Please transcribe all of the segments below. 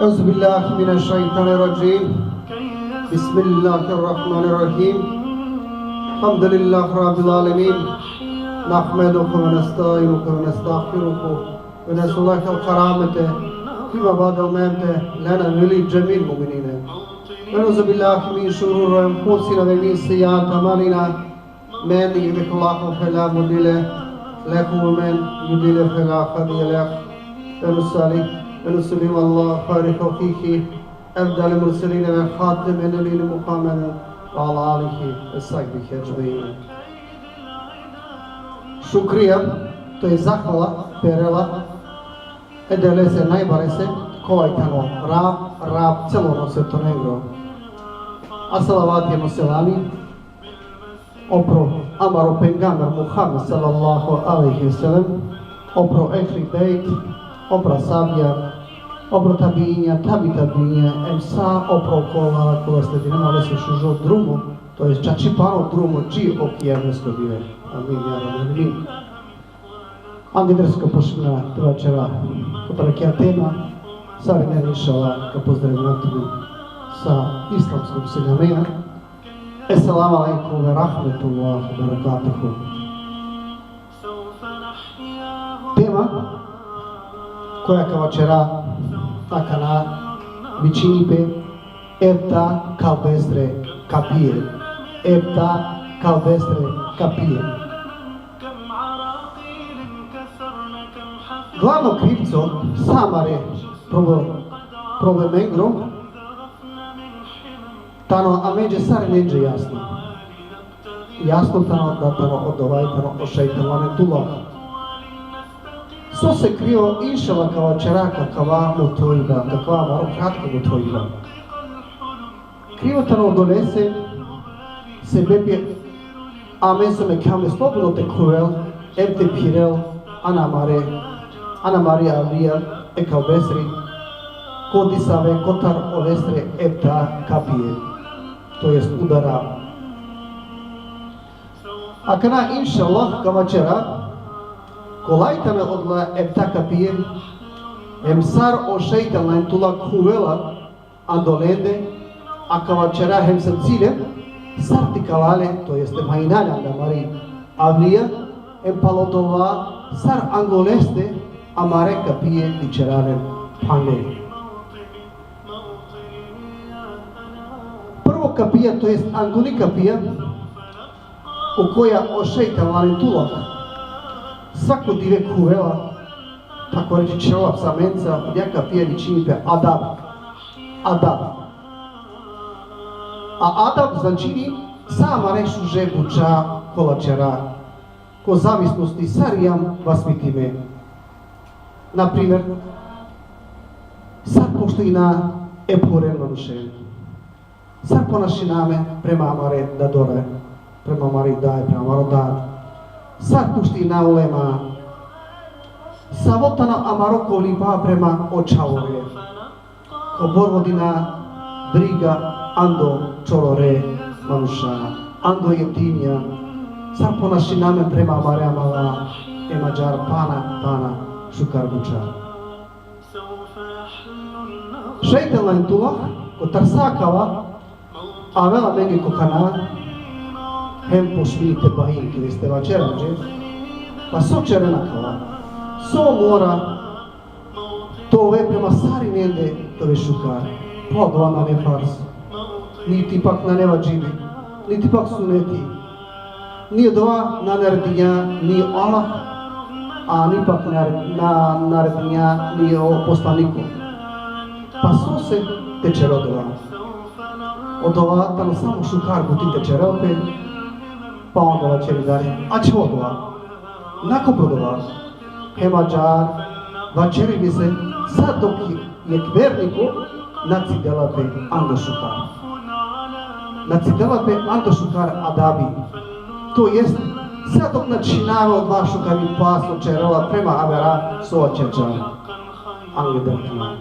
أعوذ بالله من الشيطان الرجيم بسم الله الرحمن الرحيم الحمد لله رب العالمين نحمده ونستعينه ونستغفره ونسأل الكرامة فيما بعد الموت لنا ولجميع المؤمنين ونعوذ بالله من شرور أنفسنا ومن سيئات أعمالنا من يهده الله فلا مضل له ومن يضلل فلا هادي له ونسلم الله خير توفيقه أفضل المرسلين وخاتم النبيين محمد وعلى آله وصحبه أجمعين. Šukrija, to je zahvala, perela, edele se najbare se, kovajtano, rab, celono se to negro. Asalavatijemo selami, opro Amaro Pengamber Muhammed sallallahu alaihi wa sallam, opro Ehli Bejt, opro Sabija, opro Tabinja, Tabinja, emsa opro kola koja sledinama vese šužo drumu, to je čačipano drumu, či okijernesko bive. Amin, ja rabbi. Angedrsko pošljena večera, koja tema, sad ne rišala, ka pozdravim natinu sa islamskog seljamena. Assalamu alaikum wa rahmatullahi wa barakatuhu. Tema koja kao večera taka na vičinipe Ebta kalbestre kapije. Ebta kalbestre kapije. Glavno krivco samare problemengro tano a međe sar neđe jasno. Jasno tano da tano od ovaj tano o šeitalane tulak. So se krio inšala kao čeraka kava mu tvojba, kakva maro kratko mu tvojba. Krivo tano donese se bebje a meso me kame slobodno te kuvel, evte pirel, Ana Maria Alija, e kao besri, kodisave kotar olestre evta kapije, to jest udara. A kana inšallah kao čera, kolajtana odla evta kapije, emsar o šeitalna entula kuvela andolende, a kao čera hem sa ciljem, sarti kalale, to jeste majinalja da Mari Avlija, empalotova sar angoleste, amare kapije dičerane pane. Prvo kapija, to jest angoli kapija, u koja o šeitalna entula svako dive kuvela, tako reći čelap samenca, odjaka pije vičinipe adab. A adab znači sama rešu žebuča kolačera, ko zavisnosti sarijam vaspitime. Naprimjer, sad pošli na epuren manušen. Sad ponašiname prema amare da dore, prema amari daj, prema amaro dad. Sad pušti na ulema. Savotana amaro koliba prema očavore. Ko borvodina briga ando čorore manuša, ando jetinja. Sad ponašiname prema amare amala, emađar pana šukarbuča. Šeitalna entula, ko tarsakava, a vela menge kokana, hem pošminite bahin, kada ste vačeranđe, pa so čerenakava, so mora, to ove prema sari nende, to ve šukar, podvana ne fars, niti pak na neva džibi, niti pak suneti, nije doa na naredinja, ni Allah, a ni pak na naredinja, ni o poslaniku. Pa so se teče rodova. Od ova tamo samo šukar buti teče opet, pa onda vačeri dalje. A će odova? Nako prodova? Hemađar, vačeri bi se, sad dok je kverniku, nacidelape ando šukar. Nacidelape ando šukar adabi. To jest, sad dok načinava od vašu kad mi pasno čerela prema avera sočeča angedrkina.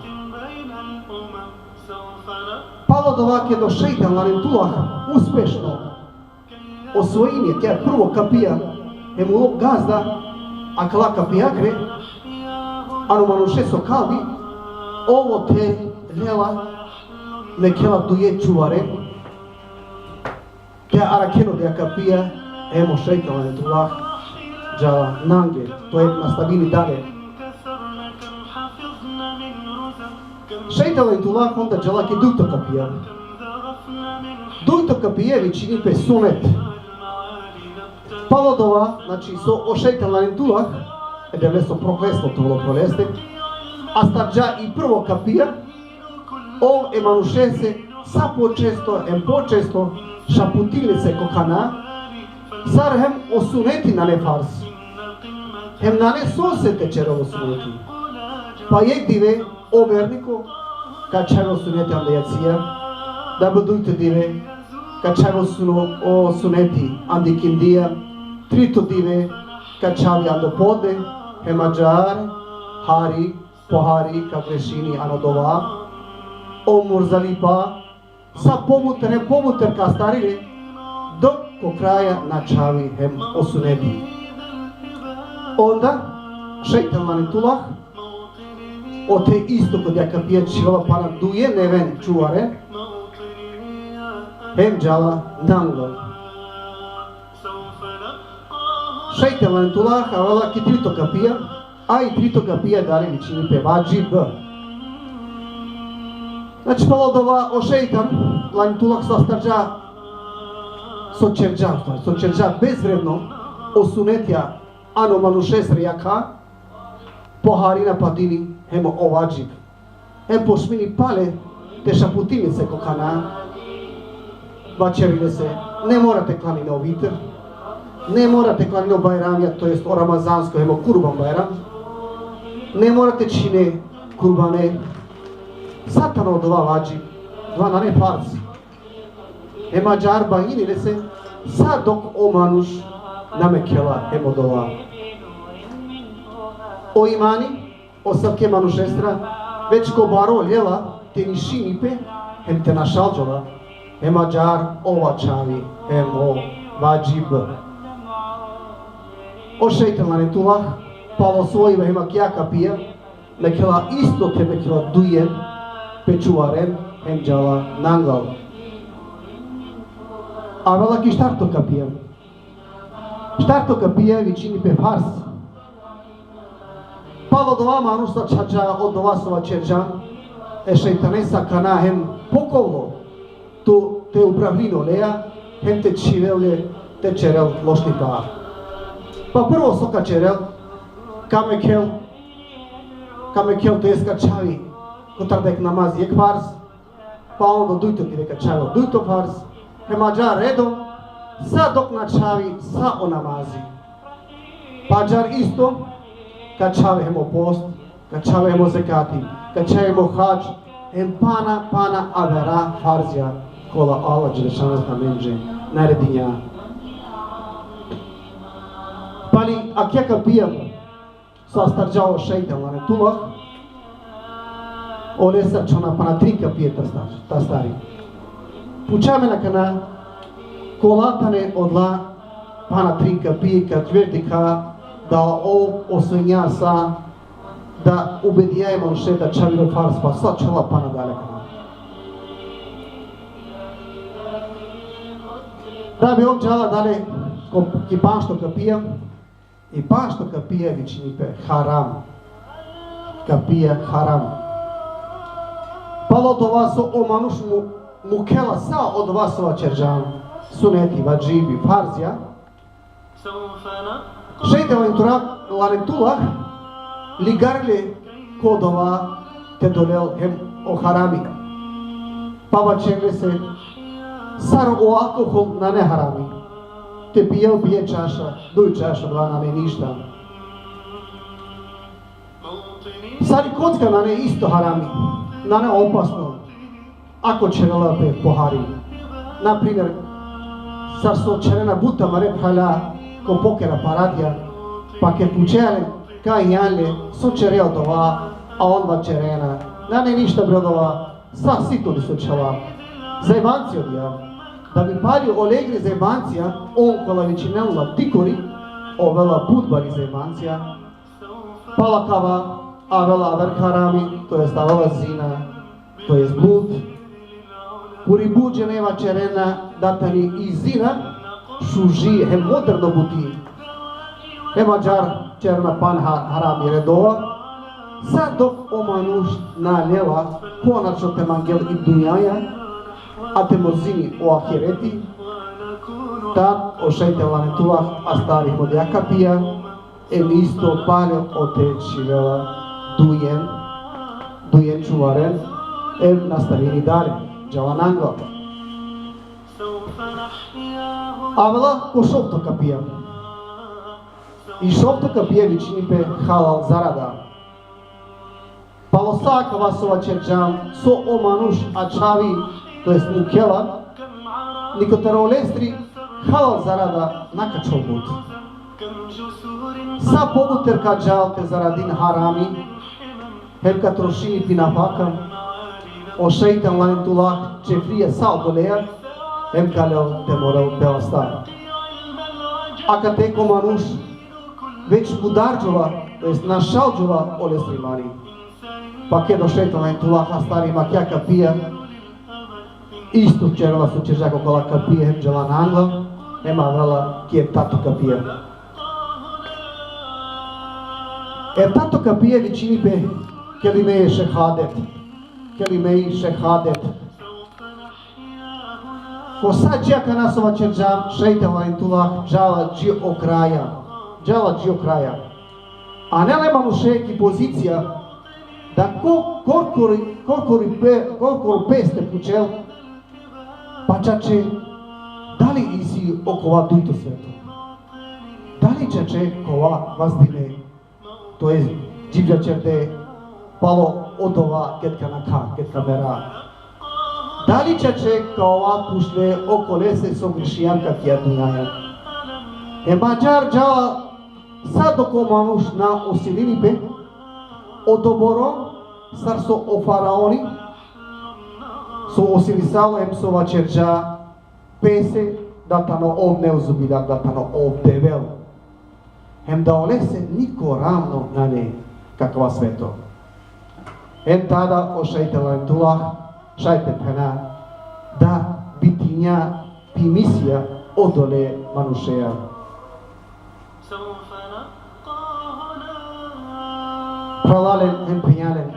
Palo do ovake do šeitalna rentulah uspešno osvojinje, kjer prvo kapija emu gazda, a kala kapija gre, ano manuše so kalbi, ovo te lela mekela duye čuvare, te arakeno de akapia, emo šeitan lanetullah, džala nange, to je nastavili dalje. Šeitan lanetullah onda džala ki dujto kapija. Dujto kapije većini pe sunet. Palodova, znači o šeitan lanetullah, deve so proklesno to volo proleste, a starđa i prvo kapija, o emanušese sa počesto šaputili se kokana, sar hem osuneti na ne fars, hem na ne sosete čero osuneti. Pa jek dive o verniko, kad čero osuneti anda jacija, da budujte dive, kad čero osuneti andi kindija, trito dive, kad čavi ando podne, hemađar, hari, pohari, ka grešini anodova, o murzalipa, sa pomuter ka starili, dok ko kraja na čavi hem osuneti. Onda, šeitan lanetullah, o te isto kod jaka pije čilava pana duje neven čuvare, hem džala nanglov. Šeitan lanetullah, avala ki trito kapija, a i trito kapija dali većini pe vađib. Znači palodova o šeitan lanetullah sa starđa so čerđa bezvredno osunetja ano manušes rijaka, pohari na padini hemo o vađib. Hem pošmini pale te šaputinice kokana, vačerile se, ne morate klani na oviter, ne morate klani na bajramija, to jest o ramazansko, hemo kurban bajram, ne morate čine kurbane, satano dva vađib, dva na ne farci. Hema džarba inile se, sad dok o manuš namekela hemo dova. O imani, o sabke manušestra, već ko baro ljela, te ni šinipe, hem te našalđova, hema džar ova čavi, hemo vađib. O šeitan lanetullah, palo svojive hema kjaka pija, mekela isto te mekela dujen, pečuvaren, hem džala nangal. A vela ki štarto kapija. Štarto kapija većini pe fars. Palo dova manusa čađa od dova sova čeđa, šeitanesa kana hem pokovlo tu te upravlino leja, hem te čivele te čerel lošni pa. Pa prvo soka čerel, kamekel to je skačavi, kotardek namaz jek fars, pa onda dujto ti veka čavo dujto fars, hemađar redom, sa dok načavi sa o namazi. Pa džar isto, kad čave hemo post, kad čave hemo zekati, kad čave hemo hađ, hem pana avera farzija, kola Allah dželešanazna menđe, naredinja. Pali, ak jaka pijam, sa starđao šeitan lanetullah, ole srčona pana trika pije ta stari. Pučame na kana, kolatane odla pana trinka pije kad verdika da o osvenja sa da ubedijajmo še da čaviro fars pa sa čela pana daleka. Da bi on čala dale ki pašto kapija i pašto kapija vičini pe haram. Kapija haram. Palo to vas o manušmu mukela sa od vasova čeržan, suneti, vađibi, farzija. Šeitan lanetullah ligarle kodova te dolel hem o harami. Pa vačegle se sar o alkohol na ne harami. Te pije čaša, duj čaša, dva na ne ništa. Sar i kocka na ne isto harami, na ne opasno. Ako čerela pe pohari. Naprimjer, sar so čerena buta mare phala ko pokera paradija, pa ke pučele kaj janle so čerel dova, a on va čerena. Na ne ništa brodova, sa sito li so čela. Zajbanci odija. Da bi palio olegri zajbancija, on kola većinela tikori, ovela budbari zajbancija, palakava, avela verk harami, to jest avela zina, to jest blud, puri buđe neva čerena, datani izina, šuži, hem moderno buti, hem mađar černa pan harami redova, sad dok o manuš naljeva, konačno te mangel i dunjaja, a te mozini o ahireti, tad o šejte lanetullah a starih modjaka pija, em isto paljo otečivela dujen čuvaren, em nastavini dare, džavan angla. Avela ko šoptoka pija. I šoptoka pije vičnipe halal zarada. Palosaka vasova čerđam, so o manuš a čavi, to jest mukela, nikotarolestri halal zarada nakačol bud. Sa pobuter ka džalte zaradin harami, hem ka trošini pinapaka, o šeitan lanetullah čefrije saldoleja, hem ka leo te morel belastar. A ka teko manuš već budarđova, to jest našalđova olestri mani. Pa kedo šeitan lanetullah a stari makjaka pija, isto čerala su čežako kola ka pije, hem dželan angla, hem avela kjer tato ka pija. Tato ka pije vičinipe kelime šehadet. Ko sad džaka nasova čeržam, šeitan lanetullah džala džio kraja. A ne lema mušeki pozicija da korkori peste pučel, pa čače, da li isi okova dujto sveto? Da li čače kova vazdine, to je dživlja čerde palo odova ketka na ka, ketka vera? Da li čače kova pušle okolese sogrišijanka kja dunjaja? Mađar džala sad oko manuš na osilini pe, odoboro sar so o faraoni, so osilisalo em sova čerđa pese datano ov neuzubidak, datano ov devel. Hem da olese niko ravno na ne kakva sveto. Hem tada o šeitan lanetullah, šajte pena, da bitinja pi misija odole manušeja. Pralalen hem penjalen.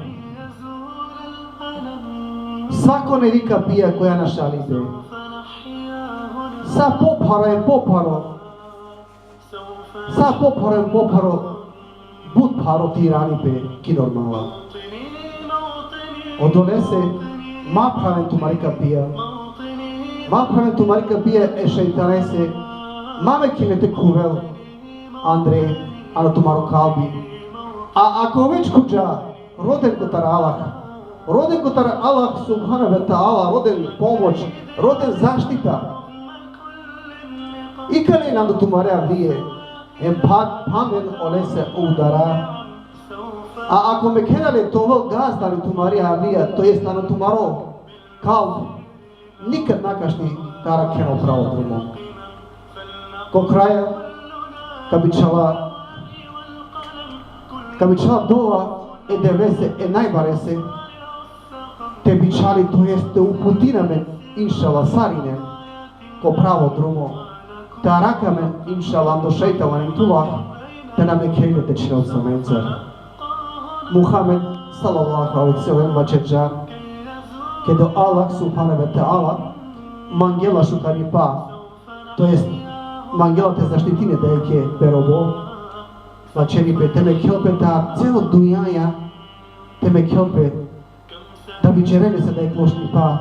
Svako nevika pija koja našalite. Sa poparo, bud paro ti ranipe ki normala. Odolese ma praven tu marika pija e šeitanese, mame kinete kuvel, Andrej, ano tu maro kalbi. A ako već kuđa, roden kotar Allah subhanahu wa ta'ala, roden pomoć, roden zaštita. I kad je nam do tumarea vije, em pamen olese udara. A ako me kenale toho gazda li tumarija vija, to jest na tumaro kalb, nikad nakašni tara keno pravo drumo. Ko kraja, kad bi čala dova e devese e najbarese, te bi čali, to jest te uputiname, inšala sarine, ko pravo drumo, te arakamen, inšala do šeitan lanetullah, te nam je kejde te činel samenca. Muhammed, sallallahu alaihi sallam, vačeđa, kedo Allah subhanahu wa ta'ala, mangela šukari pa, to jest mangela te zaštitine da je ke perobo, vačenipe, te me kelpe da celo dunjaja, te me kelpe da bi čerene se da je klošni pa,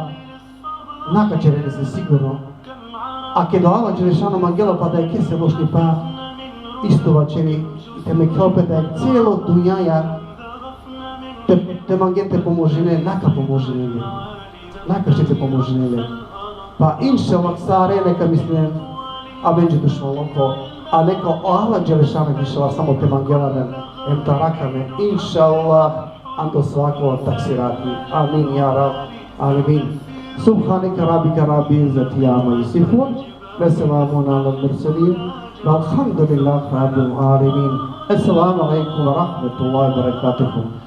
naka čerene se sigurno. A kedo Allah Đelešanu mangela pa da je ke se lošni pa, isto vačeni, te me kelpe da je celo dunjaja, te mangete pomožine, naka pomožine, naka će te pomožine. Pa inša Allah sare neka mislim, a benđe dušno loko, a neka Allah Đelešanu inša samo te mangelane, em tarakame, inša Allah, ando svako taksirati. Amin, ja Rab, amin. Subhaneka rabika rabbi izzati amma yasifun, ve selamun ala mursalin, velhamdulillah rabbil alamin. Assalamu alaikum wa rahmatullahi wa barakatuhu.